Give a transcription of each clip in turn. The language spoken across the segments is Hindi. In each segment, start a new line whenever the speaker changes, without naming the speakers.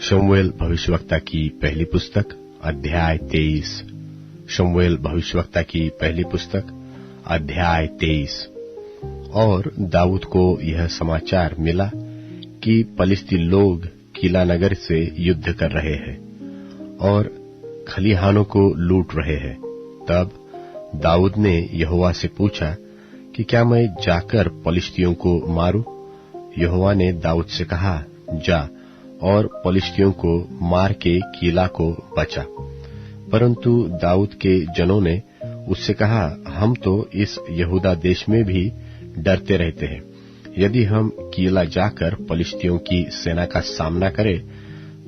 शमूएल भविष्यवक्ता की पहली पुस्तक अध्याय 23। शमूएल भविष्यवक्ता की पहली पुस्तक अध्याय 23। और दाऊद को यह समाचार मिला कि पलिश्ती लोग किला नगर से युद्ध कर रहे हैं और खलिहानों को लूट रहे हैं। तब दाऊद ने यहोवा से पूछा कि क्या मैं जाकर पलिश्तियों को मारूं? यहोवा ने दाऊद से कहा, जा और पलिश्तियों को मार के किला को बचा। परंतु दाऊद के जनों ने उससे कहा, हम तो इस यहूदा देश में भी डरते रहते हैं। यदि हम किला जाकर पलिश्तियों की सेना का सामना करें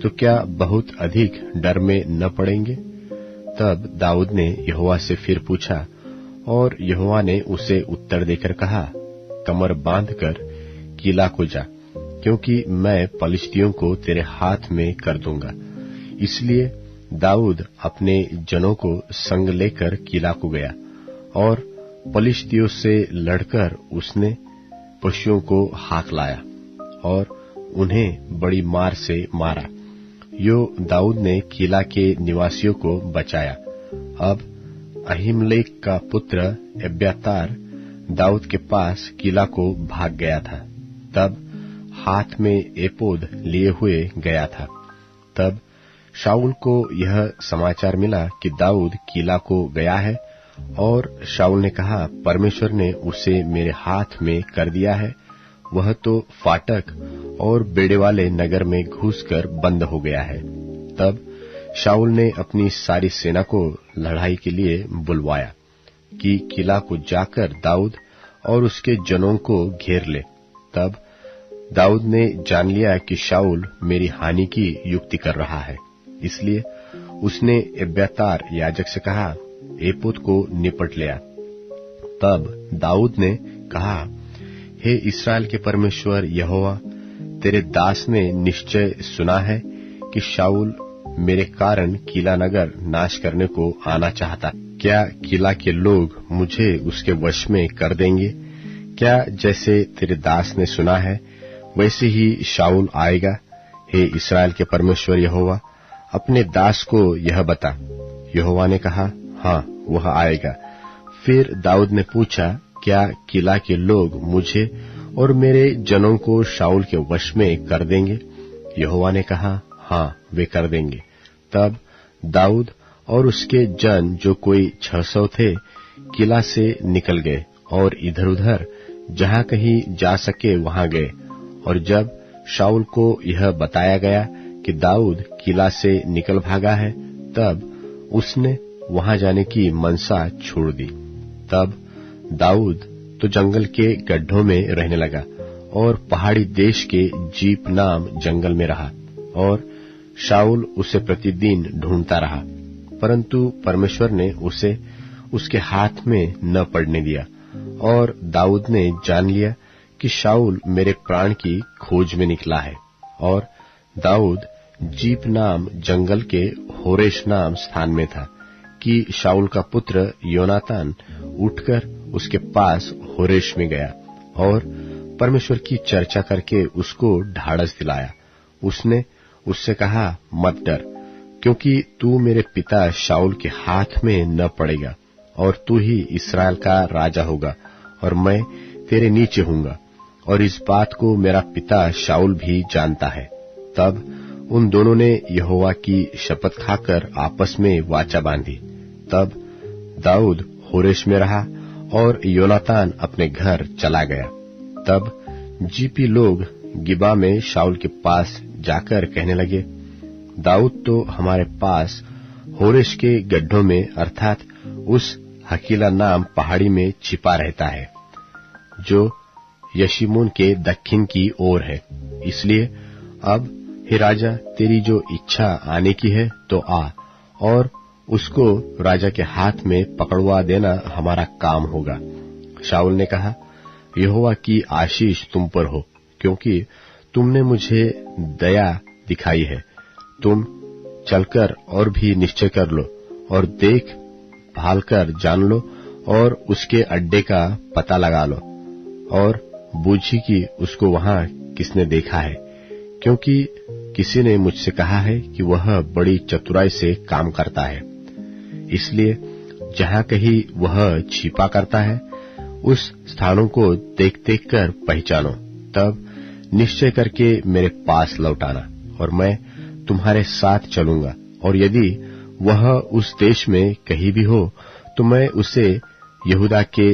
तो क्या बहुत अधिक डर में न पड़ेंगे? तब दाऊद ने यहोवा से फिर पूछा और यहोवा ने उसे उत्तर देकर कहा, कमर बांधकर किला को जा, क्योंकि मैं पलिश्तियों को तेरे हाथ में कर दूंगा। इसलिए दाऊद अपने जनों को संग लेकर किला को गया और पलिश्तियों से लड़कर उसने पशुओं को हाक लाया और उन्हें बड़ी मार से मारा। यो दाऊद ने किला के निवासियों को बचाया। अब अहीमलेक का पुत्र एब्यातार दाऊद के पास किला को भाग गया था। तब हाथ में एपोद लिए हुए गया था। तब शाऊल को यह समाचार मिला कि दाऊद किला को गया है, और शाऊल ने कहा, परमेश्वर ने उसे मेरे हाथ में कर दिया है। वह तो फाटक और बेड़े वाले नगर में घुसकर बंद हो गया है। तब शाऊल ने अपनी सारी सेना को लड़ाई के लिए बुलवाया कि किला को जाकर दाऊद और उसके जनों को घेर ले। तब दाऊद ने जान लिया कि शाऊल मेरी हानि की युक्ति कर रहा है, इसलिए उसने एब्यातार याजक से कहा, एपोद को निपट लिया। तब दाऊद ने कहा, हे इस्राएल के परमेश्वर यहोवा, तेरे दास ने निश्चय सुना है कि शाऊल मेरे कारण किला नगर नाश करने को आना चाहता। क्या किला के लोग मुझे उसके वश में कर देंगे? क्या जैसे तेरे दास ने सुना है वैसे ही शाऊल आएगा? हे इस्राएल के परमेश्वर यहोवा, अपने दास को यह बता। यहोवा ने कहा, हाँ, वह आएगा। फिर दाऊद ने पूछा, क्या किला के लोग मुझे और मेरे जनों को शाऊल के वश में कर देंगे? यहोवा ने कहा, हाँ, वे कर देंगे। तब दाऊद और उसके जन, जो कोई 600 थे, किला से निकल गए और इधर-उधर जहां कहीं जा सके वहां गए। और जब शाऊल को यह बताया गया कि दाऊद किला से निकल भागा है, तब उसने वहां जाने की मनसा छोड़ दी। तब दाऊद तो जंगल के गड्ढों में रहने लगा और पहाड़ी देश के जीप नाम जंगल में रहा, और शाऊल उसे प्रतिदिन ढूंढता रहा, परंतु परमेश्वर ने उसे उसके हाथ में न पड़ने दिया। और दाऊद ने जान लिया कि शाऊल मेरे प्राण की खोज में निकला है। और दाऊद जीप नाम जंगल के होरेश नाम स्थान में था कि शाऊल का पुत्र योनातान उठकर उसके पास होरेश में गया और परमेश्वर की चर्चा करके उसको ढाढ़स दिलाया। उसने उससे कहा, मत डर, क्योंकि तू मेरे पिता शाऊल के हाथ में न पड़ेगा, और तू ही इस्राएल का राजा होगा, और मैं तेरे नीचे हूँगा। और इस बात को मेरा पिता शाऊल भी जानता है। तब उन दोनों ने यहोवा की शपथ खाकर आपस में वाचा बांधी। तब दाऊद होरेश में रहा और योनातान अपने घर चला गया। तब जीपी लोग गिबा में शाऊल के पास जाकर कहने लगे, दाऊद तो हमारे पास होरेश के गड्ढों में, अर्थात उस हकीला नाम पहाड़ी में छिपा रहता है, जो यशीमोन के दक्षिण की ओर है। इसलिए अब हे राजा, तेरी जो इच्छा आने की है तो आ, और उसको राजा के हाथ में पकड़वा देना हमारा काम होगा। शाऊल ने कहा, यहोवा की आशीष तुम पर हो, क्योंकि तुमने मुझे दया दिखाई है। तुम चलकर और भी निश्चय कर लो, और देख भाल कर जान लो, और उसके अड्डे का पता लगा लो, और बूझी कि उसको वहां किसने देखा है, क्योंकि किसी ने मुझसे कहा है कि वह बड़ी चतुराई से काम करता है, इसलिए जहां कहीं वह छिपा करता है उस स्थानों को देख देख कर पहचानो, तब निश्चय करके मेरे पास लौटाना और मैं तुम्हारे साथ चलूंगा। और यदि वह उस देश में कहीं भी हो तो मैं उसे यहूदा के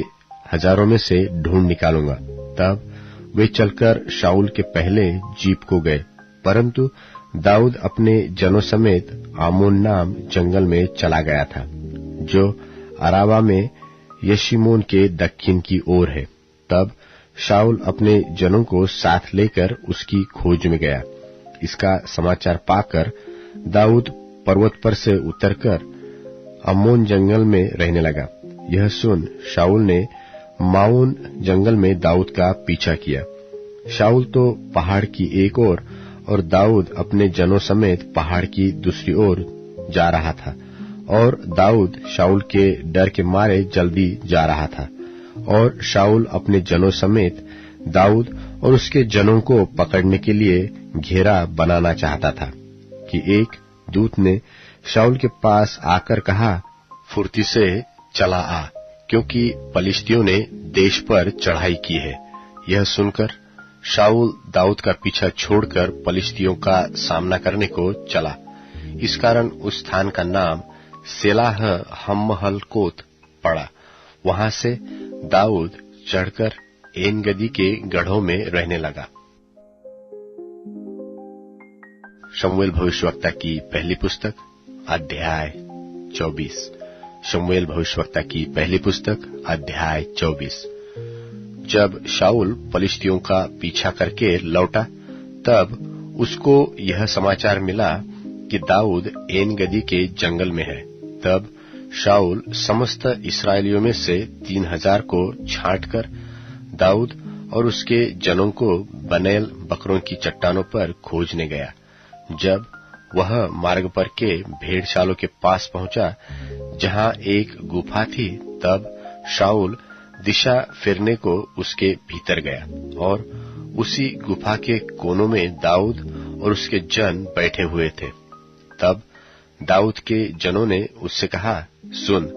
हजारों में से ढूंढ निकालूंगा। तब वे चलकर शाऊल के पहले जीप को गए, परंतु दाऊद अपने जनों समेत आमोन नाम जंगल में चला गया था, जो अराबा में यशीमोन के दक्षिण की ओर है। तब शाऊल अपने जनों को साथ लेकर उसकी खोज में गया। इसका समाचार पाकर दाऊद पर्वत पर से उतरकर अम्मोन जंगल में रहने लगा। यह सुन शाऊल ने माऊन जंगल में दाऊद का पीछा किया। शाऊल तो पहाड़ की एक ओर और दाऊद अपने जनों समेत पहाड़ की दूसरी ओर जा रहा था, और दाऊद शाऊल के डर के मारे जल्दी जा रहा था। और शाऊल अपने जनों समेत दाऊद और उसके जनों को पकड़ने के लिए घेरा बनाना चाहता था कि एक दूत ने शाऊल के पास आकर कहा, फुर्ती से चला आ, क्योंकि पलिश्तियों ने देश पर चढ़ाई की है। यह सुनकर शाऊल दाऊद का पीछा छोड़कर पलिश्तियों का सामना करने को चला। इस कारण उस स्थान का नाम सेलाह हम्महलकोत पड़ा। वहां से दाऊद चढ़कर एन गदी के गढ़ों में रहने लगा। शमूएल भविष्यवक्ता की पहली पुस्तक अध्याय 24। शमूएल भविष्यवक्ता की पहली पुस्तक अध्याय 24। जब शाऊल पलिश्तियों का पीछा करके लौटा, तब उसको यह समाचार मिला कि दाऊद एन गदी के जंगल में है। तब शाऊल समस्त इस्राएलियों में से 3000 को छांटकर दाऊद और उसके जनों को बनेल बकरों की चट्टानों पर खोजने गया। जब वह मार्ग पर के भेड़शालों के पास पहुंचा, जहां एक गुफा थी, तब शाऊल दिशा फिरने को उसके भीतर गया, और उसी गुफा के कोनों में दाऊद और उसके जन बैठे हुए थे। तब दाऊद के जनों ने उससे कहा, सुन,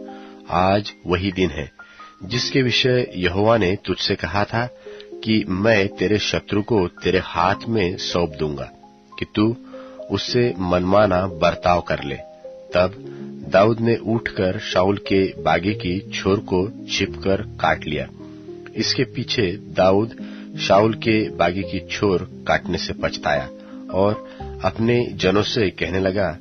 आज वही दिन है जिसके विषय यहोवा ने तुझसे कहा था कि मैं तेरे शत्रु को तेरे हाथ में सौंप दूंगा कि तू उससे मनमाना बर्ताव कर ले। तब दाऊद ने उठकर शाऊल के बागे की छोर को छिपकर काट लिया। इसके पीछे दाऊद शाऊल के बागे की छोर काटने से पछताया और अपने जनों से कहने लगा,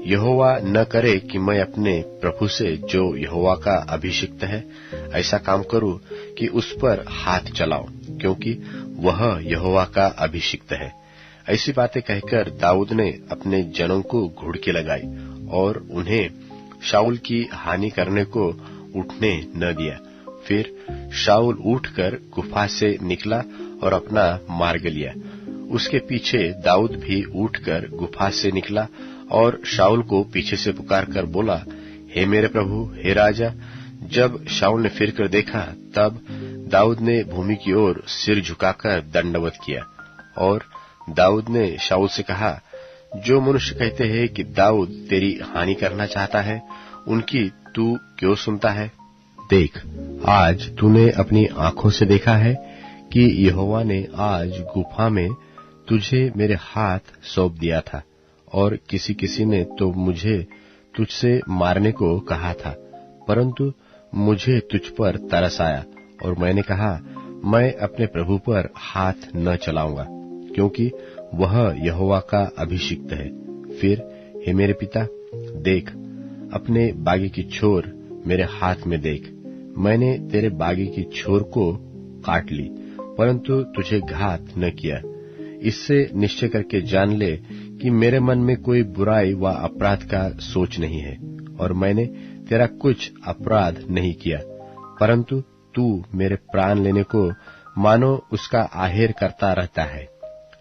यहोवा न करे कि मैं अपने प्रभु से, जो यहोवा का अभिषिक्त है, ऐसा काम करूं कि उस पर हाथ चलाऊं, क्योंकि वह यहोवा का अभिषिक्त है। ऐसी बातें कहकर दाऊद ने अपने जनों को घुड़की लगाई और उन्हें शाऊल की हानि करने को उठने न दिया। फिर शाऊल उठकर गुफा से निकला और अपना मार्ग लिया। उसके पीछे दाऊद भी उठकर गुफा से निकला और शाऊल को पीछे से पुकारकर बोला, हे मेरे प्रभु, हे राजा। जब शाऊल ने फिरकर देखा, तब दाऊद ने भूमि की ओर सिर झुकाकर दंडवत किया। और दाऊद ने शाऊल से कहा, जो मनुष्य कहते हैं कि दाऊद तेरी हानि करना चाहता है, उनकी तू क्यों सुनता है? देख, आज तूने अपनी आंखों से देखा है कि यहोवा ने आज गुफा में तुझे मेरे हाथ सौंप दिया था, और किसी किसी ने तो मुझे तुझसे मारने को कहा था, परंतु मुझे तुझ पर तरस आया और मैंने कहा, मैं अपने प्रभु पर हाथ न चलाऊंगा, क्योंकि वह यहोवा का अभिषिक्त है। फिर हे मेरे पिता, देख, अपने बागे की छोर मेरे हाथ में देख। मैंने तेरे बागे की छोर को काट ली, परंतु तुझे घात न किया। इससे निश्चय करके जान ले कि मेरे मन में कोई बुराई व अपराध का सोच नहीं है, और मैंने तेरा कुछ अपराध नहीं किया, परंतु तू मेरे प्राण लेने को मानो उसका आहेर करता रहता है।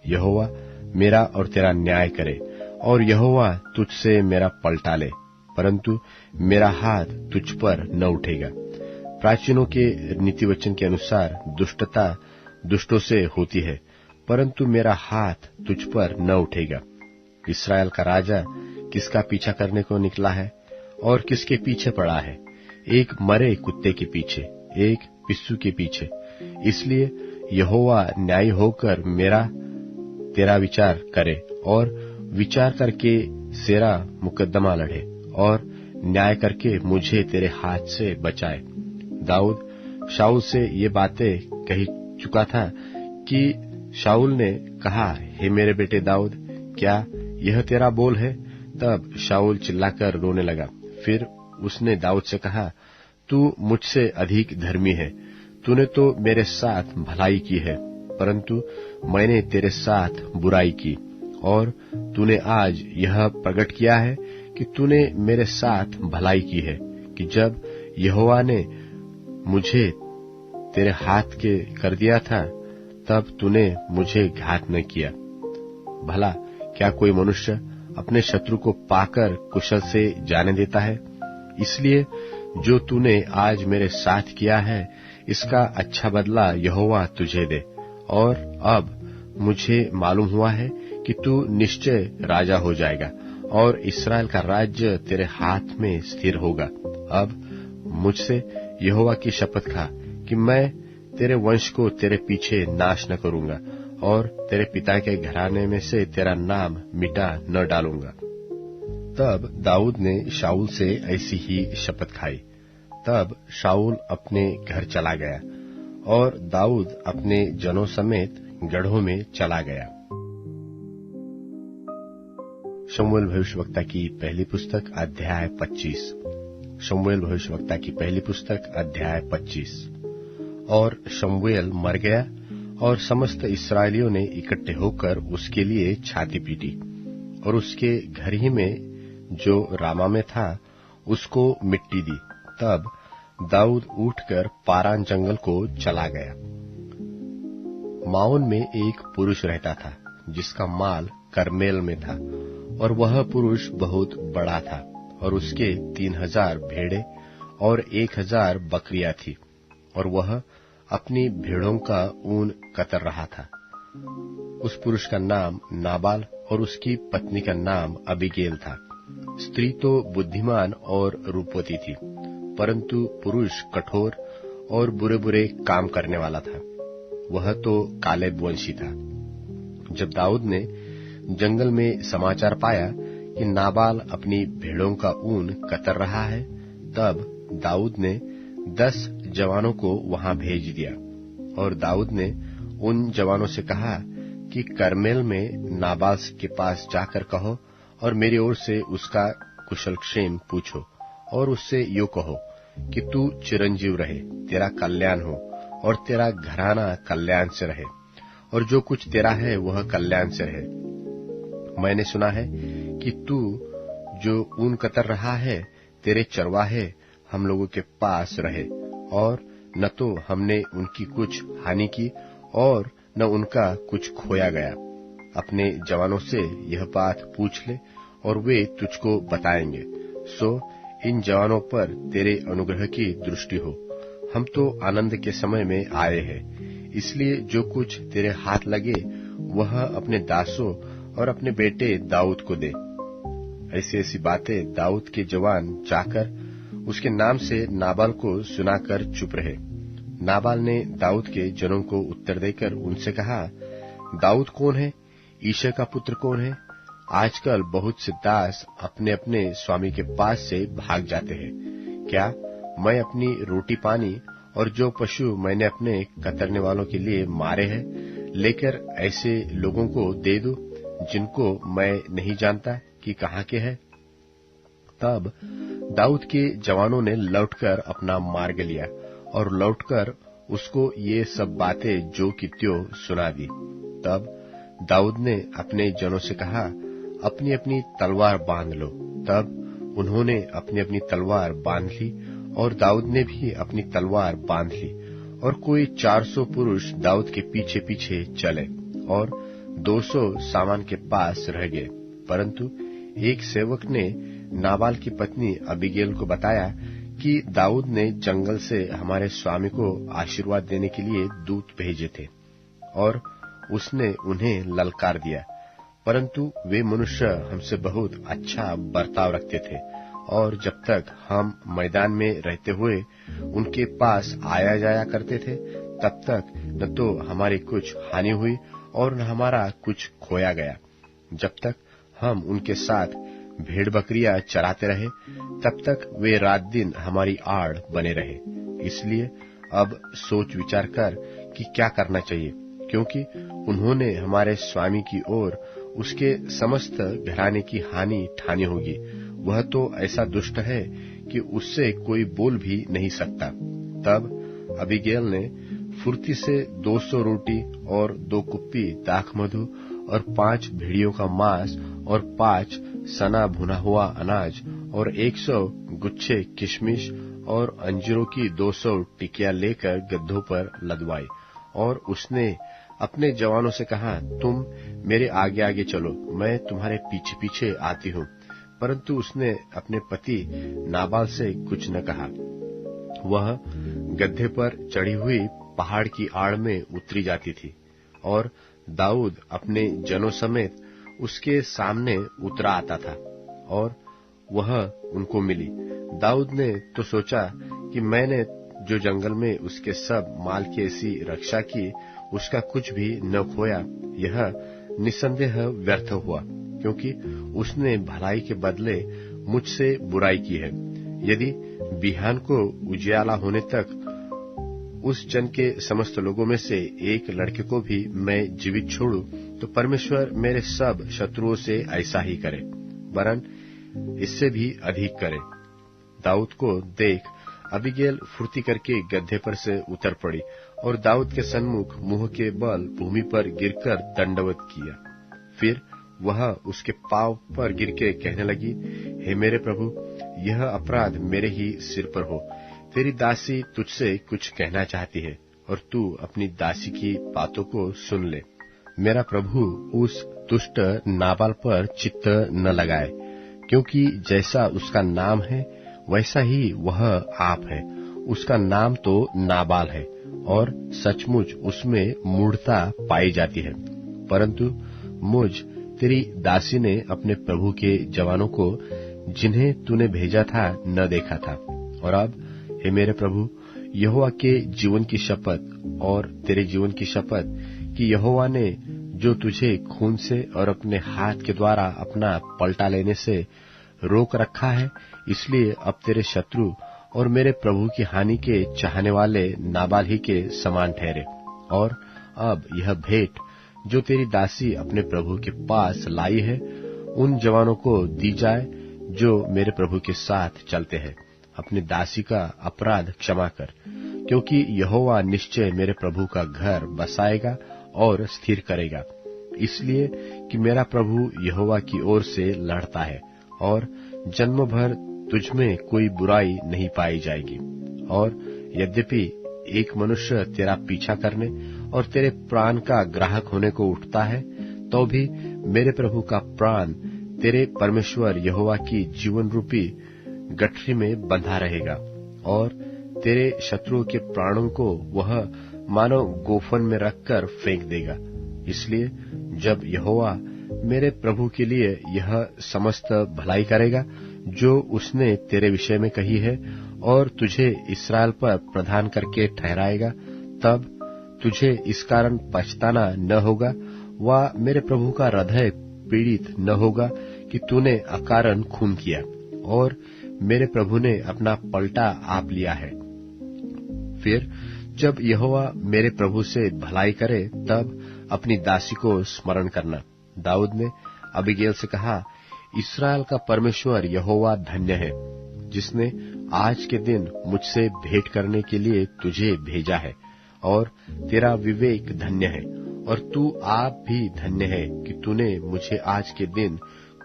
यहोवा मेरा और तेरा न्याय करे, और यहोवा तुझसे मेरा पलटा ले, परंतु मेरा हाथ तुझ पर न उठेगा। प्राचीनों के नीति वचन के अनुसार दुष्टता दुष्टों से होती है, परंतु मेरा हाथ तुझ पर न उठेगा। इस्राएल का राजा किसका पीछा करने को निकला है और किसके पीछे पड़ा है? एक मरे कुत्ते के पीछे, एक पिस्सू के पीछे। इसलिए यहोवा न्यायी होकर मेरा तेरा विचार करे और विचार करके सेरा मुकद्दमा लड़े और न्याय करके मुझे तेरे हाथ से बचाए। दाऊद शाऊल से ये बातें कही चुका था कि शाऊल ने कहा, हे मेरे बेटे दाऊद, क्या यह तेरा बोल है? तब शाऊल चिल्लाकर रोने लगा। फिर उसने दाऊद से कहा, तू मुझसे अधिक धर्मी है। तूने तो मेरे साथ भलाई की है, परंतु मैंने तेरे साथ बुराई की। और तूने आज यह प्रकट किया है कि तूने मेरे साथ भलाई की है कि जब यहोवा ने मुझे तेरे हाथ के कर दिया था, तब तूने मुझे घात न किया। भला क्या कोई मनुष्य अपने शत्रु को पाकर कुशल से जाने देता है? इसलिए जो तूने आज मेरे साथ किया है, इसका अच्छा बदला यहोवा तुझे दे। और अब मुझे मालूम हुआ है कि तू निश्चय राजा हो जाएगा और इस्राएल का राज्य तेरे हाथ में स्थिर होगा। अब मुझसे यहोवा की शपथ खा कि मैं तेरे वंश को तेरे पीछे नाश न करूंगा और तेरे पिता के घराने में से तेरा नाम मिटा न डालूंगा। तब दाऊद ने शाऊल से ऐसी ही शपथ खाई। तब शाऊल अपने घर चला गया और दाऊद अपने जनों समेत गढ़ों में चला गया। शमूएल भविष्यवक्ता की पहली पुस्तक अध्याय 25। शमूएल भविष्यवक्ता की पहली पुस्तक अध्याय 25। और शमूएल मर गया और समस्त इस्राएलियों ने इकट्ठे होकर उसके लिए छाती पीटी और उसके घर ही में जो रामा में था उसको मिट्टी दी। तब दाऊद उठकर पारान जंगल को चला गया। माओन में एक पुरुष रहता था जिसका माल करमेल में था और वह पुरुष बहुत बड़ा था और उसके 3000 भेड़े और 1000 बकरियां थी और वह अपनी भेड़ों का ऊन कतर रहा था। उस पुरुष का नाम नाबाल और उसकी पत्नी का नाम अबीगेल था। स्त्री तो बुद्धिमान और रूपवती थी, परंतु पुरुष कठोर और बुरे बुरे काम करने वाला था। वह तो कालेब वंशी था। जब दाऊद ने जंगल में समाचार पाया कि नाबाल अपनी भेड़ों का ऊन कतर रहा है, तब दाऊद ने 10 जवानों को वहां भेज दिया। और दाऊद ने उन जवानों से कहा कि करमेल में नाबाल के पास जाकर कहो और मेरी ओर से उसका कुशल क्षेम पूछो और उससे यो कहो कि तू चिरंजीव रहे, तेरा कल्याण हो और तेरा घराना कल्याण से रहे और जो कुछ तेरा है वह कल्याण से रहे। मैंने सुना है कि तू जो ऊन कतर रहा है, तेरे चरवाहे हम लोगों के पास रहे और न तो हमने उनकी कुछ हानि की और न उनका कुछ खोया गया। अपने जवानों से यह बात पूछ ले और वे तुझको बताएंगे। सो इन जवानों पर तेरे अनुग्रह की दृष्टि हो। हम तो आनंद के समय में आए हैं, इसलिए जो कुछ तेरे हाथ लगे वह अपने दासों और अपने बेटे दाऊद को दे। ऐसी ऐसी बातें दाऊद के जवान जाकर उसके नाम से नाबाल को सुनाकर चुप रहे। नाबाल ने दाऊद के जनों को उत्तर देकर उनसे कहा, दाऊद कौन है? ईशे का पुत्र कौन है? आजकल बहुत से दास अपने अपने स्वामी के पास से भाग जाते हैं। क्या मैं अपनी रोटी पानी और जो पशु मैंने अपने कतरने वालों के लिए मारे हैं लेकर ऐसे लोगों को दे दूं जिनको मैं नहीं जानता कि कहाँ के हैं? तब दाऊद के जवानों ने लौटकर अपना मार्ग लिया और लौटकर उसको ये सब बातें जो की त्यों सुना दी। तब दाऊद ने अपने जनों से कहा, अपनी अपनी तलवार बांध लो। तब उन्होंने अपनी अपनी तलवार बांध ली और दाऊद ने भी अपनी तलवार बांध ली और कोई 400 पुरुष दाऊद के पीछे पीछे चले और 200 सामान के पास रह गए। परंतु एक सेवक ने नाबाल की पत्नी अबीगेल को बताया कि दाऊद ने जंगल से हमारे स्वामी को आशीर्वाद देने के लिए दूत भेजे थे और उसने उन्हें ललकार दिया। परंतु वे मनुष्य हमसे बहुत अच्छा बर्ताव रखते थे, और जब तक हम मैदान में रहते हुए उनके पास आया जाया करते थे, तब तक न तो हमारी कुछ हानि हुई और न हमारा कुछ खोया गया। जब तक हम उनके साथ भेड़ बकरियां चराते रहे, तब तक वे रात दिन हमारी आड़ बने रहे। इसलिए अब सोच विचार कर कि क्या करना चाहिए, क्योंकि उन्होंने हमारे स्वामी की ओर उसके समस्त घराने की हानि ठानी होगी। वह तो ऐसा दुष्ट है कि उससे कोई बोल भी नहीं सकता। तब अबीगैल ने फुर्ती से 200 रोटी और 2 कुप्पी दाख मधु और 5 भेड़ियों का मांस और 5 सना भुना हुआ अनाज और 100 गुच्छे किशमिश और अंजीरों की 200 टिकियां लेकर गड्ढों पर लदवाई। और उसने अपने जवानों से कहा, तुम मेरे आगे आगे चलो, मैं तुम्हारे पीछे पीछे आती हूँ। परंतु उसने अपने पति नाबाल से कुछ न कहा। वह गड्ढे पर चढ़ी हुई पहाड़ की आड़ में उतरी जाती थी, और दाऊद अपने जनों समेत उसके सामने उतरा आता था, और वह उनको मिली। दाऊद ने तो सोचा कि मैंने जो जंगल में उसके सब माल की ऐसी रक्षा की, उसका कुछ भी न खोया। यह निसंदेह व्यर्थ हुआ, क्योंकि उसने भलाई के बदले मुझसे बुराई की है। यदि बिहान को उजियाला होने तक उस जन के समस्त लोगों में से एक लड़के को भी मैं जीवित छोड़ूं, तो परमेश्वर मेरे सब शत्रुओं से ऐसा ही करे, वरन इससे भी अधिक करे। दाऊद को देख अबीगैल फुर्ती करके गड्ढे पर से उतर पड़ी और दाऊद के सन्मुख मुंह के बल भूमि पर गिरकर दंडवत किया। फिर वह उसके पांव पर गिर के कहने लगी, हे मेरे प्रभु, यह अपराध मेरे ही सिर पर हो। तेरी दासी तुझसे कुछ कहना चाहती है, और तू अपनी दासी की बातों को सुन ले। मेरा प्रभु उस दुष्ट नाबाल पर चित्त न लगाए, क्योंकि जैसा उसका नाम है वैसा ही वह आप है। उसका नाम तो नाबाल है, और सचमुच उसमें मूढ़ता पाई जाती है। परंतु मुझ तेरी दासी ने अपने प्रभु के जवानों को, जिन्हें तूने भेजा था, न देखा था। और अब हे मेरे प्रभु, यहोवा के जीवन की शपथ और तेरे जीवन की शपथ कि यहोवा ने जो तुझे खून से और अपने हाथ के द्वारा अपना पलटा लेने से रोक रखा है, इसलिए अब तेरे शत्रु और मेरे प्रभु की हानि के चाहने वाले नाबाल ही के समान ठहरे। और अब यह भेंट जो तेरी दासी अपने प्रभु के पास लाई है, उन जवानों को दी जाए जो मेरे प्रभु के साथ चलते हैं। अपनी दासी का अपराध क्षमा कर, क्योंकि यहोवा निश्चय मेरे प्रभु का घर बसाएगा और स्थिर करेगा, इसलिए कि मेरा प्रभु यहोवा की ओर से लड़ता है, और जन्म भर तुझमें कोई बुराई नहीं पाई जाएगी। और यद्यपि एक मनुष्य तेरा पीछा करने और तेरे प्राण का ग्राहक होने को उठता है, तो भी मेरे प्रभु का प्राण तेरे परमेश्वर यहोवा की जीवन रूपी गठरी में बंधा रहेगा, और तेरे शत्रुओं के प्राणों को वह मानो गोफन में रखकर फेंक देगा। इसलिए जब यहोवा मेरे प्रभु के लिए यह समस्त भलाई करेगा जो उसने तेरे विषय में कही है, और तुझे इस्राएल पर प्रधान करके ठहराएगा, तब तुझे इस कारण पछताना न होगा, व मेरे प्रभु का हृदय पीड़ित न होगा कि तूने अकारण खून किया, और मेरे प्रभु ने अपना पलटा आप लिया है। फिर जब यहोवा मेरे प्रभु से भलाई करे, तब अपनी दासी को स्मरण करना। दाऊद ने अबीगैल से कहा, इस्राएल का परमेश्वर यहोवा धन्य है, जिसने आज के दिन मुझसे भेंट करने के लिए तुझे भेजा है, और तेरा विवेक धन्य है, और तू आप भी धन्य है कि तूने मुझे आज के दिन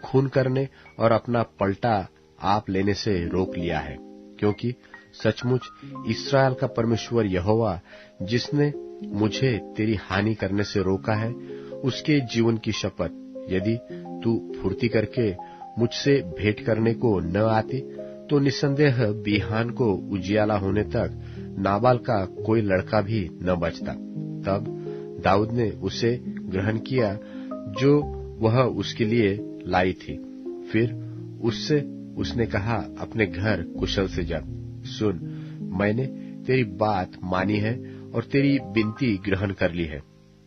खून करने और अपना पलटा आप लेने से रोक लिया है। क्योंकि सचमुच इस्राएल का परमेश्वर यहोवा, जिसने मुझे तेरी हानि करने से रोका है, उसके जीवन की शपथ, यदि तू फुर्ती करके मुझसे भेंट करने को न आती, तो निसंदेह बिहान को उजियाला होने तक नाबाल का कोई लड़का भी न बचता। तब दाऊद ने उसे ग्रहण किया जो वह उसके लिए लाई थी। फिर उससे उसने कहा, अपने घर कुशल से जा। सुन, मैंने तेरी बात मानी है और तेरी विनती ग्रहण कर ली है।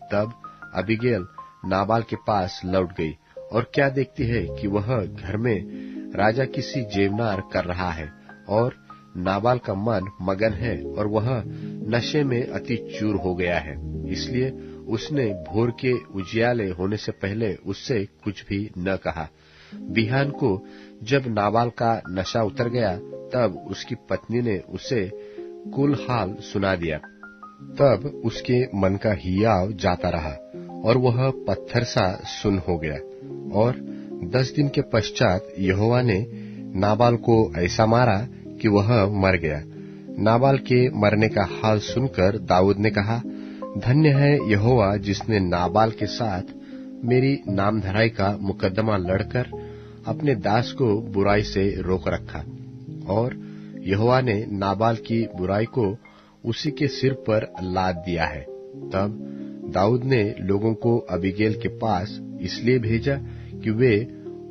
तब अबीगैल नाबाल के पास लौट गई और क्या देखती है कि वह घर में राजा किसी जेवनार कर रहा है और नाबाल का मन मगन है और वह नशे में अति चूर हो गया है। इसलिए उसने भोर के उजियाले होने से पहले उससे कुछ भी न कहा। बिहान को जब नाबाल का नशा उतर गया, तब उसकी पत्नी ने उसे कुल हाल सुना दिया। तब उसके मन का हियाव जाता रहा और वह पत्थर सा सुन हो गया। और 10 दिन के पश्चात यहोवा ने नाबाल को ऐसा मारा कि वह मर गया। नाबाल के मरने का हाल सुनकर दाऊद ने कहा, धन्य है यहोवा जिसने नाबाल के साथ मेरी नामधराई का मुकदमा लड़कर अपने दास को बुराई से रोक रखा। और यहोवा ने नाबाल की बुराई को उसी के सिर पर लाद दिया है। तब दाऊद ने लोगों को अबीगैल के पास इसलिए भेजा कि वे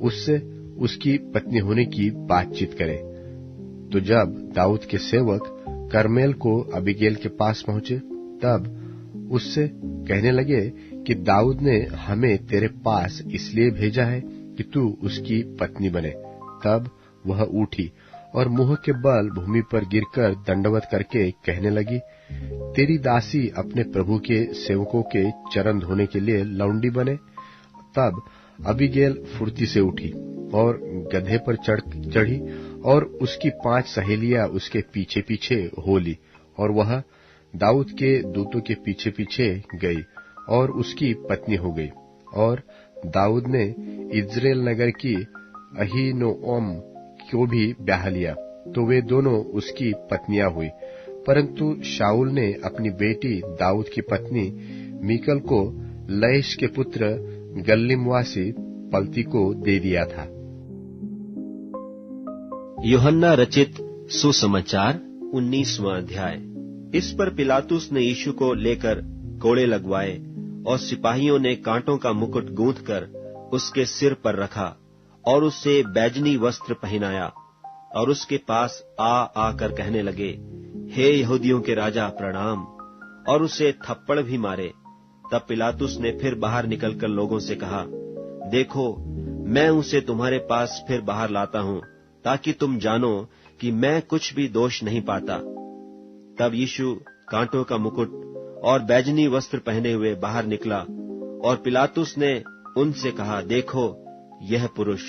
उससे उसकी पत्नी होने की बातचीत करें। तो जब दाऊद के सेवक करमेल को अबीगैल के पास पहुंचे, तब उससे कहने लगे कि दाऊद ने हमें तेरे पास इसलिए भेजा है कि तू उसकी पत्नी बने। तब वह उठी और मुंह के बल भूमि पर गिरकर दंडवत करके कहने लगी, तेरी दासी अपने प्रभु के सेवकों के चरण धोने के लिए लौंडी बने। तब अबीगैल फुर्ती से उठी और गधे पर चढ़ी और उसकी 5 सहेलियां उसके पीछे पीछे हो ली और वह दाऊद के दूतों के पीछे पीछे गई और उसकी पत्नी हो गई। और दाऊद ने इज्रेल नगर की अहीनोअम को भी ब्याह लिया, तो वे दोनों उसकी पत्नियां हुई। परंतु शाऊल ने अपनी बेटी दाऊद की पत्नी मीकल को लैश के पुत्र गल्लीमवासी पलती को दे दिया था।
यूहन्ना रचित सुसमाचार 19वां अध्याय। इस पर पिलातुस ने यीशु को लेकर कोड़े लगवाए और सिपाहियों ने कांटों का मुकुट गूंथकर उसके सिर पर रखा और उसे बैजनी वस्त्र पहनाया और उसके पास आकर कहने लगे, हे यहूदियों के राजा प्रणाम, और उसे थप्पड़ भी मारे। तब पिलातुस ने फिर बाहर निकलकर लोगों से कहा, देखो, मैं उसे तुम्हारे पास फिर बाहर लाता हूं, ताकि तुम जानो कि मैं कुछ भी दोष नहीं पाता। तब यीशु कांटों का मुकुट और बैजनी वस्त्र पहने हुए बाहर निकला और पिलातुस ने उनसे कहा, देखो, यह पुरुष।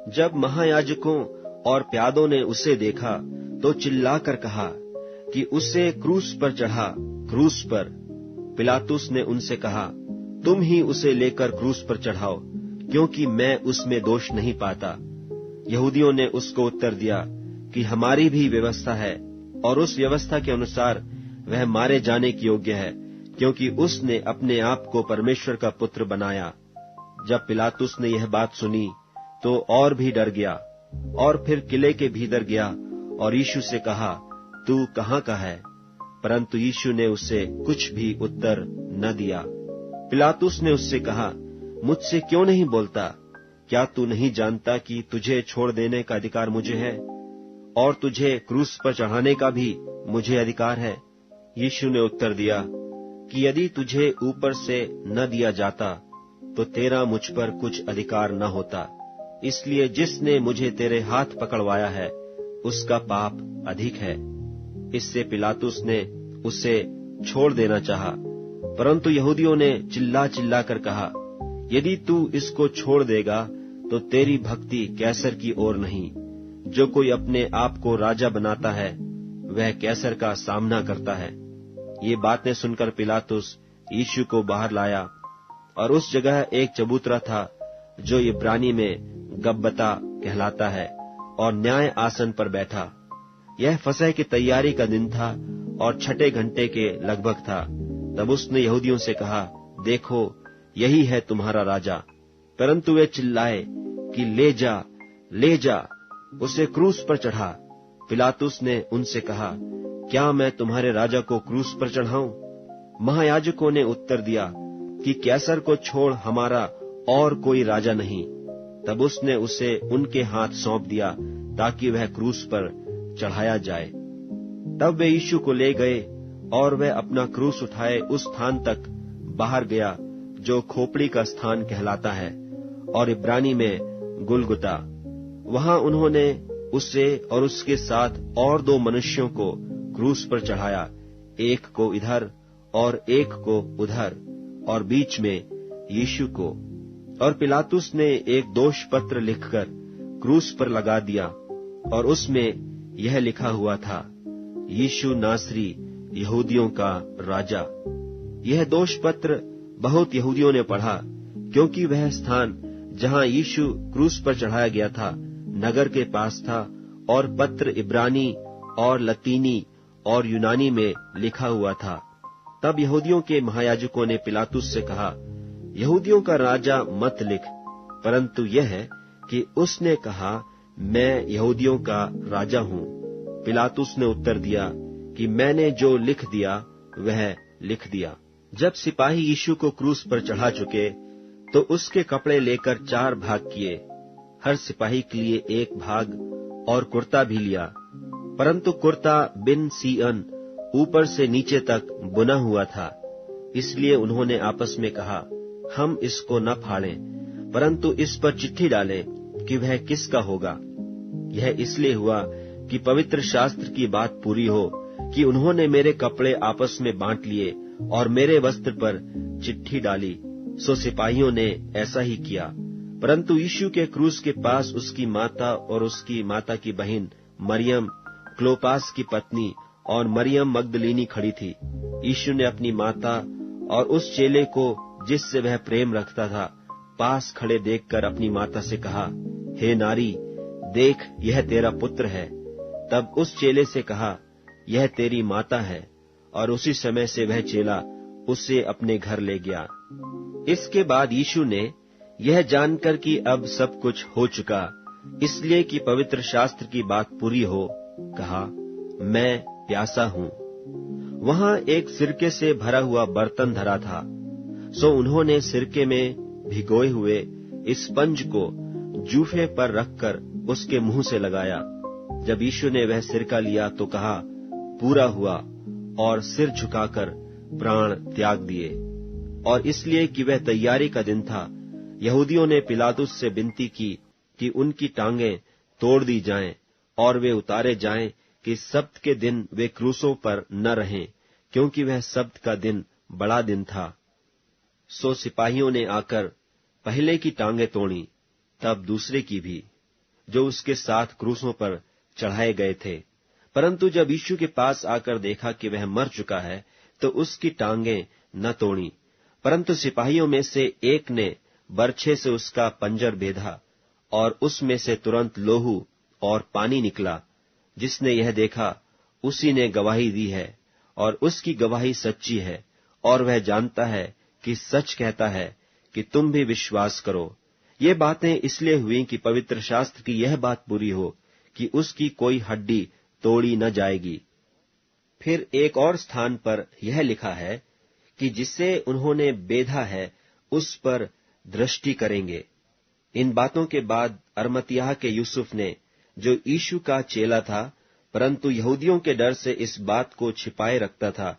जब महायाजकों और प्यादों ने उसे देखा तो चिल्लाकर कहा कि उसे क्रूस पर चढ़ा, क्रूस पर। पिलातुस ने उनसे कहा, तुम ही उसे लेकर क्रूस पर चढ़ाओ, क्योंकि मैं उसमें दोष नहीं पाता। यहूदियों ने उसको उत्तर दिया कि हमारी भी व्यवस्था है और उस व्यवस्था के अनुसार वह मारे जाने की योग्य है, क्योंकि उसने अपने आप को परमेश्वर का पुत्र बनाया। जब पिलातुस ने यह बात सुनी तो और भी डर गया और फिर किले के भीतर गया और यीशु से कहा, तू कहाँ का है? परंतु यीशु ने उसे कुछ भी उत्तर न दिया। पिलातुस ने उससे कहा, मुझसे क्यों नहीं बोलता? क्या तू नहीं जानता कि तुझे छोड़ देने का अधिकार मुझे है और तुझे क्रूस पर चढ़ाने का भी मुझे अधिकार है? यीशु ने उत्तर दिया कि यदि तुझे ऊपर से न दिया जाता तो तेरा मुझ पर कुछ अधिकार न होता। इसलिए जिसने मुझे तेरे हाथ पकड़वाया है उसका पाप अधिक है। इससे पिलातुस ने उसे छोड़ देना चाहा, परंतु यहूदियों ने चिल्ला चिल्ला कर कहा, यदि तू इसको छोड़ देगा तो तेरी भक्ति कैसर की ओर नहीं। जो कोई अपने आप को राजा बनाता है वह कैसर का सामना करता है। ये बातें सुनकर पिलातुस यीशु को बाहर लाया और उस जगह एक चबूतरा था जो इब्रानी में गब्बता कहलाता है और न्याय आसन पर बैठा। यह फसह की तैयारी का दिन था और 6 घंटे के लगभग था। तब उसने यहूदियों से कहा, देखो, यही है तुम्हारा राजा। परंतु वे चिल्लाए कि ले जा, ले जा, उसे क्रूस पर चढ़ा। पिलातुस ने उनसे कहा, क्या मैं तुम्हारे राजा को क्रूस पर चढ़ाऊं? महायाजकों ने उत्तर दिया कि कैसर को छोड़ हमारा और कोई राजा नहीं। तब उसने उसे उनके हाथ सौंप दिया ताकि वह क्रूस पर चढ़ाया जाए। तब वे यीशु को ले गए और वह अपना क्रूस उठाए उस स्थान तक बाहर गया जो खोपड़ी का स्थान कहलाता है और इब्रानी में गुलगुता। वहां उन्होंने उसे और उसके साथ और 2 मनुष्यों को क्रूस पर चढ़ाया, एक को इधर और एक को उधर, और बीच में यीशु को। और पिलातुस ने एक दोष पत्र लिखकर क्रूस पर लगा दिया और उसमें यह लिखा हुआ था, यीशु नासरी यहूदियों का राजा। यह दोष पत्र बहुत यहूदियों ने पढ़ा, क्योंकि वह स्थान जहां यीशु क्रूस पर चढ़ाया गया था नगर के पास था और पत्र इब्रानी और लतीनी और यूनानी में लिखा हुआ था। तब यहूदियों के महायाजकों ने पिलातुस से कहा, यहूदियों का राजा मत लिख, परंतु यह है कि उसने कहा, मैं यहूदियों का राजा हूं। पिलातुस ने उत्तर दिया कि मैंने जो लिख दिया वह लिख दिया। जब सिपाही यीशु को क्रूस पर चढ़ा चुके तो उसके कपड़े लेकर 4 भाग किए, हर सिपाही के लिए 1 भाग, और कुर्ता भी लिया। परंतु कुर्ता बिन सीअन ऊपर से नीचे तक बुना हुआ था। इसलिए उन्होंने आपस में कहा, हम इसको न फाड़ें, परंतु इस पर चिट्ठी डालें कि वह किसका होगा। यह इसलिए हुआ कि पवित्र शास्त्र की बात पूरी हो कि उन्होंने मेरे कपड़े आपस में बांट लिए और मेरे वस्त्र पर चिट्ठी डाली। सो सिपाहियों ने ऐसा ही किया। परंतु यीशु के क्रूस के पास उसकी माता और उसकी माता की बहन मरियम, क्लोपास की पत्नी, और मरियम मगदलीनी खड़ी थी। यीशु ने अपनी माता और उस चेले को जिससे वह प्रेम रखता था पास खड़े देखकर अपनी माता से कहा, हे नारी, देख यह तेरा पुत्र है। तब उस चेले से कहा, यह तेरी माता है। और उसी समय से वह चेला उसे अपने घर ले गया। इसके बाद यीशु ने यह जानकर कि अब सब कुछ हो चुका, इसलिए कि पवित्र शास्त्र की बात पूरी हो, कहा, मैं प्यासा हूं। वहां एक सिरके से भरा हुआ बर्तन धरा था। सो उन्होंने सिरके में भिगोए हुए स्पंज को जूफे पर रखकर उसके मुंह से लगाया। जब यीशु ने वह सिरका लिया तो कहा, पूरा हुआ, और सिर झुकाकर प्राण त्याग दिए। और इसलिए कि वह तैयारी का दिन था, यहूदियों ने पिलातुस से विनती की कि उनकी टांगें तोड़ दी जाएं और वे उतारे जाएं कि सब्त के दिन वे क्रूसों पर न रहें, क्योंकि वह सब्त का दिन बड़ा दिन था। सो सिपाहियों ने आकर पहले की टांगें तोड़ी, तब दूसरे की भी, जो उसके साथ क्रूसों पर चढ़ाए गए थे। परंतु जब यीशु के पास आकर देखा कि वह मर चुका है, तो उसकी टांगें न तोड़ी। परंतु सिपाहियों में से एक ने बरछे से उसका पंजर बेधा, और उसमें से तुरंत लोहू और पानी निकला। जिसने यह देखा उसी ने गवाही दी है, और उसकी गवाही सच्ची है, और वह जानता है कि सच कहता है कि तुम भी विश्वास करो। ये बातें इसलिए हुई कि पवित्र शास्त्र की यह बात पूरी हो कि उसकी कोई हड्डी तोड़ी न जाएगी। फिर एक और स्थान पर यह लिखा है कि जिसे उन्होंने बेधा है उस पर दृष्टि करेंगे। इन बातों के बाद अरमतियाह के यूसुफ ने, जो यीशु का चेला था परंतु यहूदियों के डर से इस बात को छिपाए रखता था,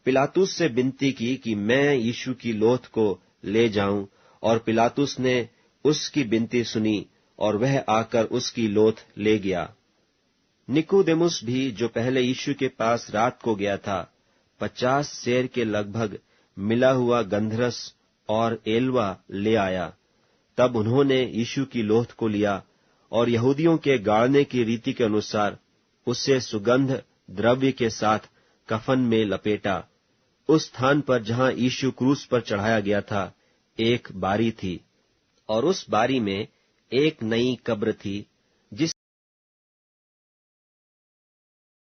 पिलातुस से विनती की कि मैं यीशु की लोथ को ले जाऊं, और पिलातुस ने उसकी विनती सुनी और वह आकर उसकी लोथ ले गया। निकोदेमुस भी, जो पहले यीशु के पास रात को गया था, 50 सेर के लगभग मिला हुआ गंधरस और एलवा ले आया। तब उन्होंने यीशु की लोथ को लिया और यहूदियों के गाड़ने की रीति के अनुसार उसे सुगंध द्रव्य के साथ कफन में लपेटा। उस स्थान पर जहां यीशु क्रूस पर चढ़ाया गया था, एक बारी थी, और उस बारी में एक नई कब्र थी